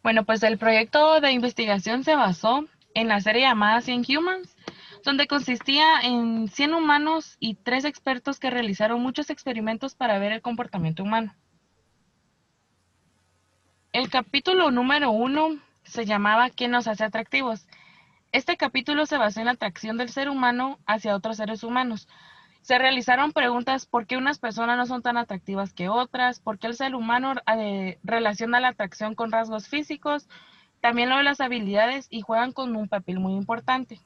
Bueno, pues el proyecto de investigación se basó en la serie llamada 100 Humans, donde consistía en 100 humanos y 3 expertos que realizaron muchos experimentos para ver el comportamiento humano. El capítulo número 1 se llamaba ¿Qué nos hace atractivos? Este capítulo se basó en la atracción del ser humano hacia otros seres humanos. Se realizaron preguntas por qué unas personas no son tan atractivas que otras, por qué el ser humano relaciona la atracción con rasgos físicos, también lo de las habilidades y juegan con un papel muy importante.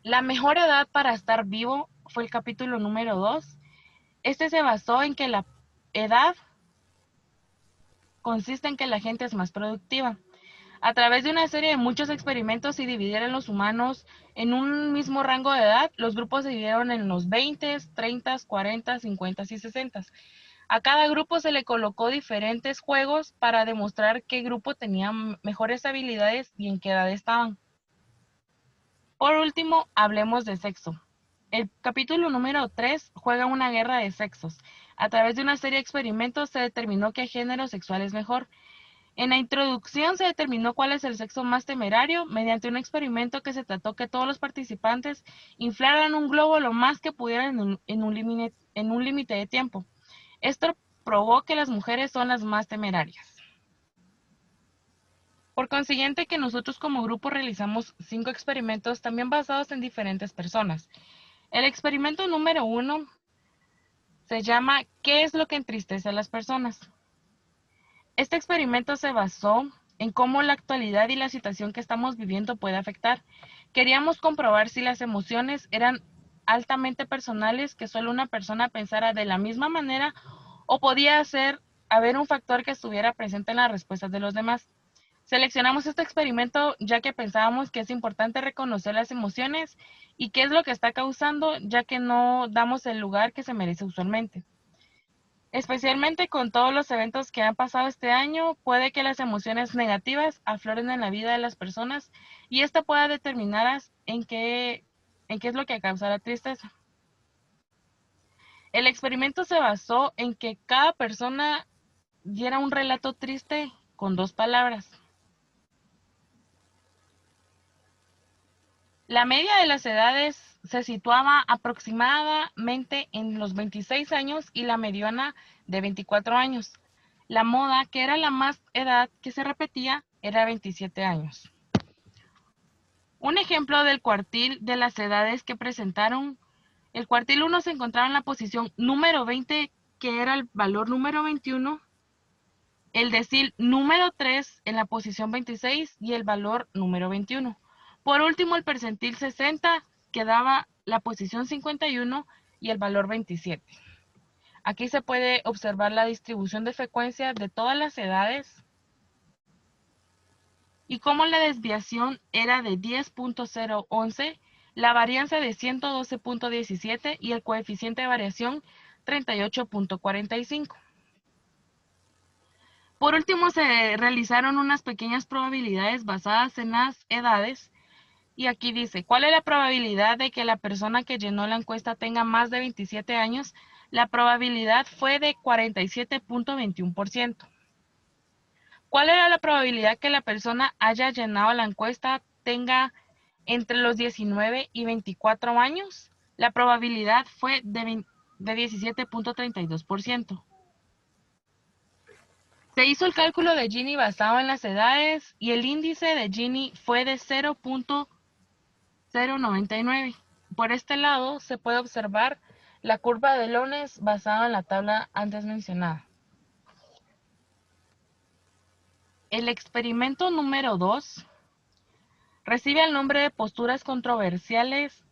La mejor edad para estar vivo fue el capítulo número 2. Este se basó en que la edad consiste en que la gente es más productiva. A través de una serie de muchos experimentos y dividieron los humanos en un mismo rango de edad, los grupos se dividieron en los 20, 30, 40, 50 y 60. A cada grupo se le colocó diferentes juegos para demostrar qué grupo tenía mejores habilidades y en qué edad estaban. Por último, hablemos de sexo. El capítulo número 3 juega una guerra de sexos. A través de una serie de experimentos se determinó qué género sexual es mejor. En la introducción se determinó cuál es el sexo más temerario mediante un experimento que se trató que todos los participantes inflaran un globo lo más que pudieran en un límite de tiempo. Esto probó que las mujeres son las más temerarias. Por consiguiente que nosotros como grupo realizamos 5 experimentos también basados en diferentes personas. El experimento número 1 se llama ¿Qué es lo que entristece a las personas? Este experimento se basó en cómo la actualidad y la situación que estamos viviendo puede afectar. Queríamos comprobar si las emociones eran altamente personales, que solo una persona pensara de la misma manera, o podía haber un factor que estuviera presente en las respuestas de los demás. Seleccionamos este experimento ya que pensábamos que es importante reconocer las emociones y qué es lo que está causando, ya que no damos el lugar que se merece usualmente. Especialmente con todos los eventos que han pasado este año, puede que las emociones negativas afloren en la vida de las personas y esta pueda determinar en qué es lo que causa la tristeza. El experimento se basó en que cada persona diera un relato triste con 2 palabras. La media de las edades se situaba aproximadamente en los 26 años y la mediana de 24 años. La moda, que era la más edad que se repetía, era 27 años. Un ejemplo del cuartil de las edades que presentaron, el cuartil 1 se encontraba en la posición número 20, que era el valor número 21, el decil número 3 en la posición 26 y el valor número 21. Por último, el percentil 60 que daba la posición 51 y el valor 27. Aquí se puede observar la distribución de frecuencia de todas las edades y como la desviación era de 10.011, la varianza de 112.17 y el coeficiente de variación 38.45. Por último, se realizaron unas pequeñas probabilidades basadas en las edades y aquí dice, ¿cuál es la probabilidad de que la persona que llenó la encuesta tenga más de 27 años? La probabilidad fue de 47.21%. ¿Cuál era la probabilidad que la persona haya llenado la encuesta tenga entre los 19 y 24 años? La probabilidad fue de 17.32%. Se hizo el cálculo de Gini basado en las edades y el índice de Gini fue de 0.099. Por este lado se puede observar la curva de Lones basada en la tabla antes mencionada. El experimento número 2 recibe el nombre de posturas controversiales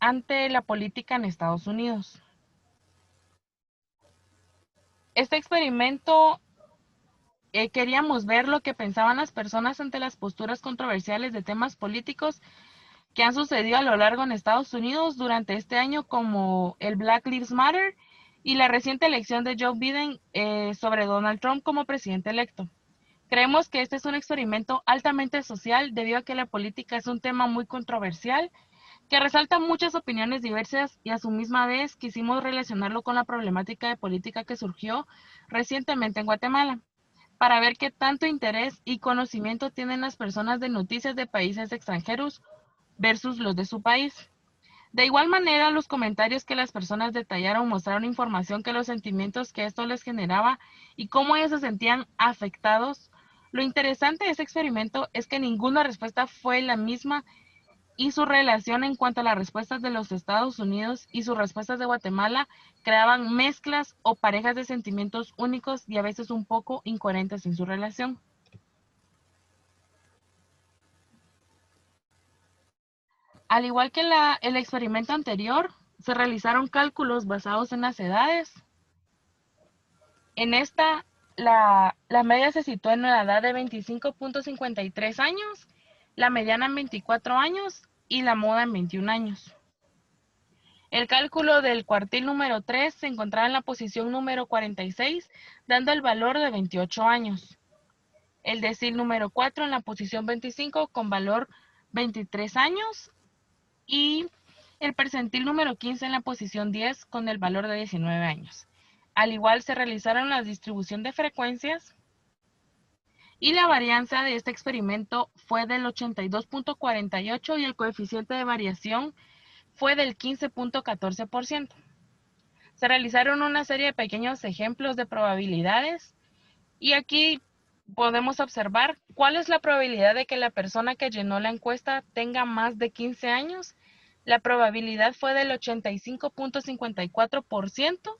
ante la política en Estados Unidos. Este experimento queríamos ver lo que pensaban las personas ante las posturas controversiales de temas políticos que han sucedido a lo largo en Estados Unidos durante este año, como el Black Lives Matter y la reciente elección de Joe Biden sobre Donald Trump como presidente electo. Creemos que este es un experimento altamente social debido a que la política es un tema muy controversial que resalta muchas opiniones diversas y a su misma vez quisimos relacionarlo con la problemática de política que surgió recientemente en Guatemala. para ver qué tanto interés y conocimiento tienen las personas de noticias de países extranjeros versus los de su país. De igual manera, los comentarios que las personas detallaron mostraron información que los sentimientos que esto les generaba y cómo ellos se sentían afectados. Lo interesante de este experimento es que ninguna respuesta fue la misma y su relación en cuanto a las respuestas de los Estados Unidos y sus respuestas de Guatemala creaban mezclas o parejas de sentimientos únicos y a veces un poco incoherentes en su relación. Al igual que el experimento anterior, se realizaron cálculos basados en las edades. En esta, la media se situó en la edad de 25.53 años, la mediana en 24 años y la moda en 21 años. El cálculo del cuartil número 3 se encontraba en la posición número 46, dando el valor de 28 años. El decil número 4 en la posición 25 con valor 23 años y el percentil número 15 en la posición 10 con el valor de 19 años. Al igual se realizaron la distribución de frecuencias y la varianza de este experimento fue del 82.48 y el coeficiente de variación fue del 15.14%. Se realizaron una serie de pequeños ejemplos de probabilidades y aquí podemos observar cuál es la probabilidad de que la persona que llenó la encuesta tenga más de 15 años. La probabilidad fue del 85.54%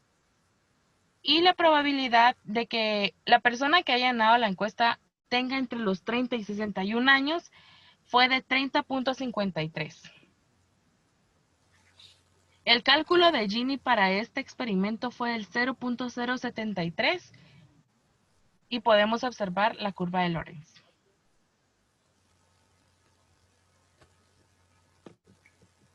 y la probabilidad de que la persona que haya llenado la encuesta tenga entre los 30 y 61 años fue de 30.53. El cálculo de Gini para este experimento fue del 0.073 y podemos observar la curva de Lorenz.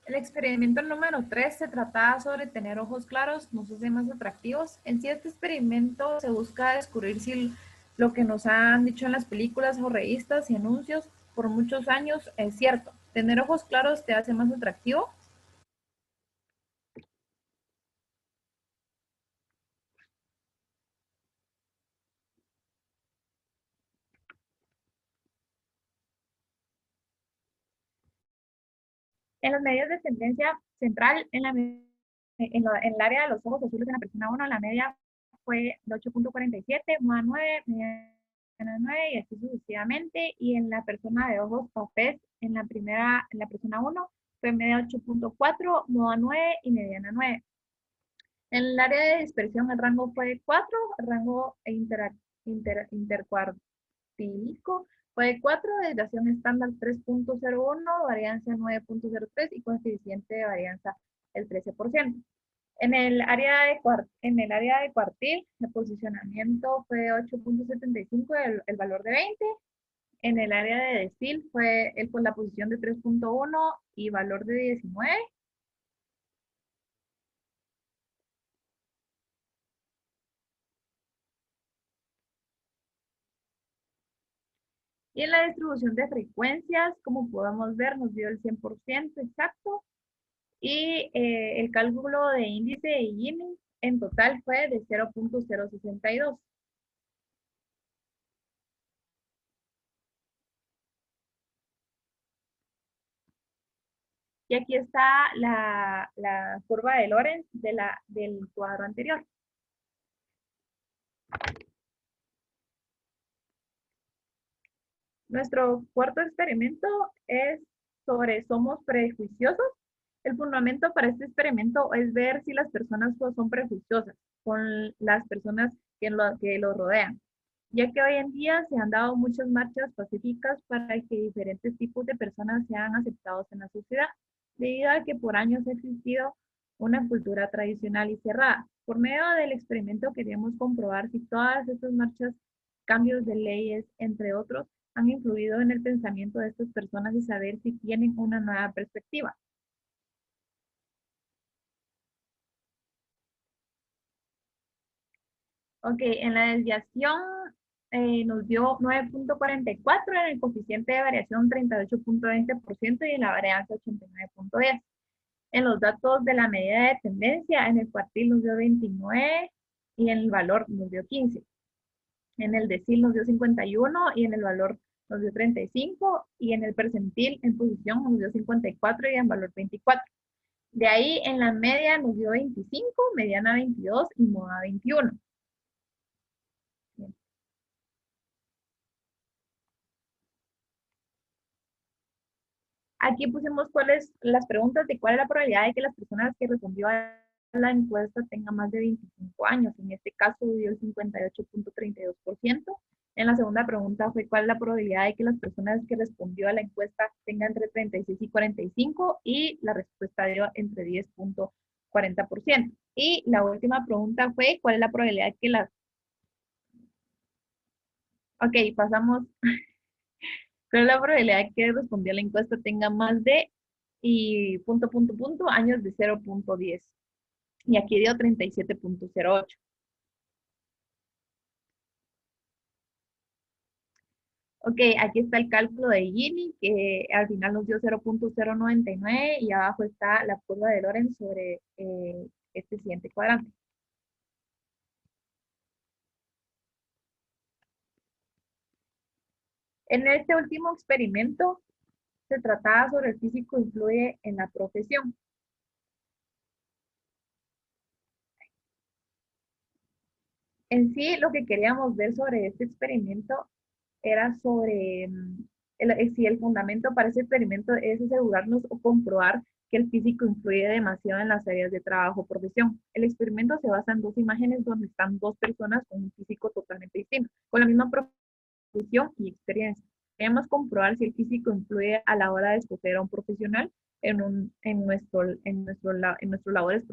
El experimento número 3 se trataba sobre tener ojos claros nos hace más atractivos. En sí, este experimento se busca descubrir si lo que nos han dicho en las películas o revistas y anuncios por muchos años es cierto. ¿Tener ojos claros te hace más atractivo? En los medios de tendencia central, en el área de los ojos azules en la persona 1, la media fue de 8.47, moda 9, mediana 9 y así sucesivamente. Y en la persona de ojos cafés, en la persona 1, fue media 8.4, moda 9 y mediana 9. En el área de dispersión el rango fue de 4, el rango intercuartílico fue de 4, desviación estándar 3.01, varianza 9.03 y coeficiente de varianza el 13%. En el área de cuartil, el posicionamiento fue de 8.75, el valor de 20. En el área de decil fue la posición de 3.1 y valor de 19. Y en la distribución de frecuencias, como podemos ver, nos dio el 100% exacto. Y el cálculo de índice de Gini en total fue de 0.062. Y aquí está la curva de Lorenz del cuadro anterior. Nuestro cuarto experimento es sobre somos prejuiciosos. El fundamento para este experimento es ver si las personas son prejuiciosas con las personas que lo rodean, ya que hoy en día se han dado muchas marchas pacíficas para que diferentes tipos de personas sean aceptados en la sociedad, debido a que por años ha existido una cultura tradicional y cerrada. Por medio del experimento queríamos comprobar si todas estas marchas, cambios de leyes, entre otros, han influido en el pensamiento de estas personas y saber si tienen una nueva perspectiva. Ok, en la desviación nos dio 9.44, en el coeficiente de variación 38.20% y en la varianza 89.10. En los datos de la medida de tendencia, en el cuartil nos dio 29 y en el valor nos dio 15. En el decil nos dio 51 y en el valor nos dio 35 y en el percentil en posición nos dio 54 y en valor 24. De ahí en la media nos dio 25, mediana 22 y moda 21. Bien. Aquí pusimos cuáles las preguntas de cuál es la probabilidad de que las personas que respondió a la encuesta tengan más de 25 años. En este caso dio el 58.32%. En la segunda pregunta fue cuál es la probabilidad de que las personas que respondió a la encuesta tengan entre 36 y 45 y la respuesta dio entre 10.40%. Y la última pregunta fue cuál es la probabilidad de que las... Ok, pasamos. ¿Cuál es la probabilidad de que respondió a la encuesta tenga más de y años de 0.10? Y aquí dio 37.08. Ok, aquí está el cálculo de Gini, que al final nos dio 0.099 y abajo está la curva de Lorenz sobre este siguiente cuadrante. En este último experimento se trataba sobre el físico influye en la profesión. En sí, lo que queríamos ver sobre este experimento era sobre si el fundamento para ese experimento es asegurarnos o comprobar que el físico influye demasiado en las áreas de trabajo o profesión. El experimento se basa en dos imágenes donde están dos personas con un físico totalmente distinto, con la misma profesión y experiencia. Queremos comprobar si el físico influye a la hora de escoger a un profesional en nuestros labores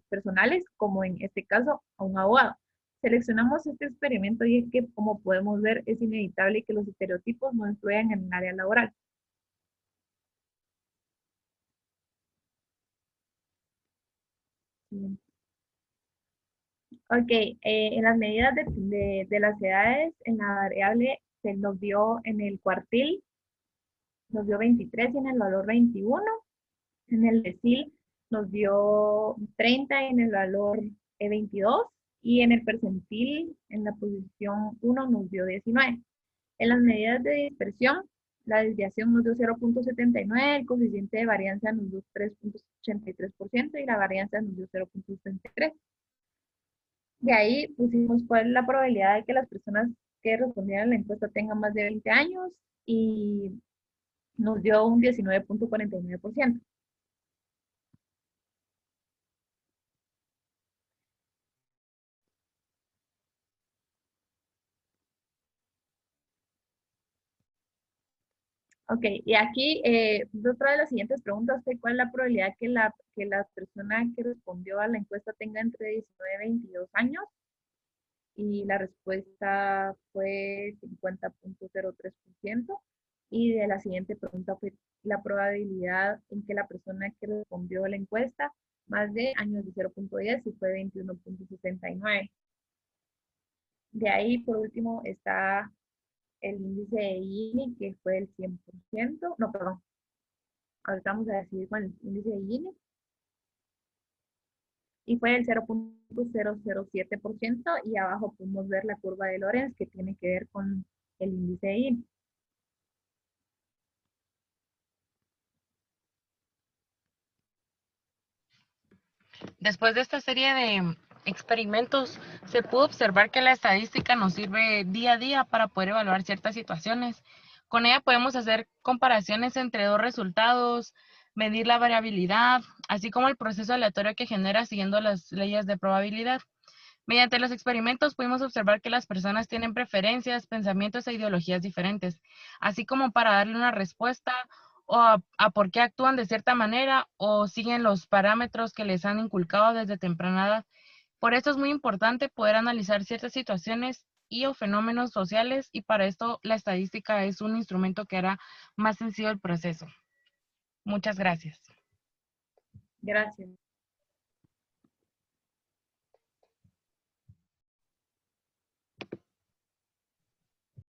personales, como en este caso a un abogado. Seleccionamos este experimento y es que, como podemos ver, es inevitable que los estereotipos no influyan en el área laboral. Ok, en las medidas de las edades, en la variable se nos dio en el cuartil, nos dio 23 y en el valor 21. En el decil nos dio 30 y en el valor 22. Y en el percentil, en la posición 1, nos dio 19. En las medidas de dispersión, la desviación nos dio 0.79, el coeficiente de varianza nos dio 3.83% y la varianza nos dio 0.73. De ahí pusimos cuál es la probabilidad de que las personas que respondieran a la encuesta tengan más de 20 años y nos dio un 19.49%. Ok, y aquí otra de las siguientes preguntas fue cuál es la probabilidad que la persona que respondió a la encuesta tenga entre 19 y 22 años y la respuesta fue 50.03%. Y de la siguiente pregunta fue la probabilidad en que la persona que respondió a la encuesta más de años de 0.10 y fue 21.69. De ahí, por último, está el índice de Gini, que fue el 100%. No, perdón. Ahorita vamos a decidir con el índice de Gini. Y fue el 0.007%. Y abajo podemos ver la curva de Lorenz, que tiene que ver con el índice de Gini. Después de esta serie de experimentos, se pudo observar que la estadística nos sirve día a día para poder evaluar ciertas situaciones. Con ella podemos hacer comparaciones entre dos resultados, medir la variabilidad, así como el proceso aleatorio que genera siguiendo las leyes de probabilidad. Mediante los experimentos pudimos observar que las personas tienen preferencias, pensamientos e ideologías diferentes, así como para darle una respuesta o a por qué actúan de cierta manera o siguen los parámetros que les han inculcado desde temprana edad. Por esto es muy importante poder analizar ciertas situaciones y o fenómenos sociales y para esto la estadística es un instrumento que hará más sencillo el proceso. Muchas gracias. Gracias.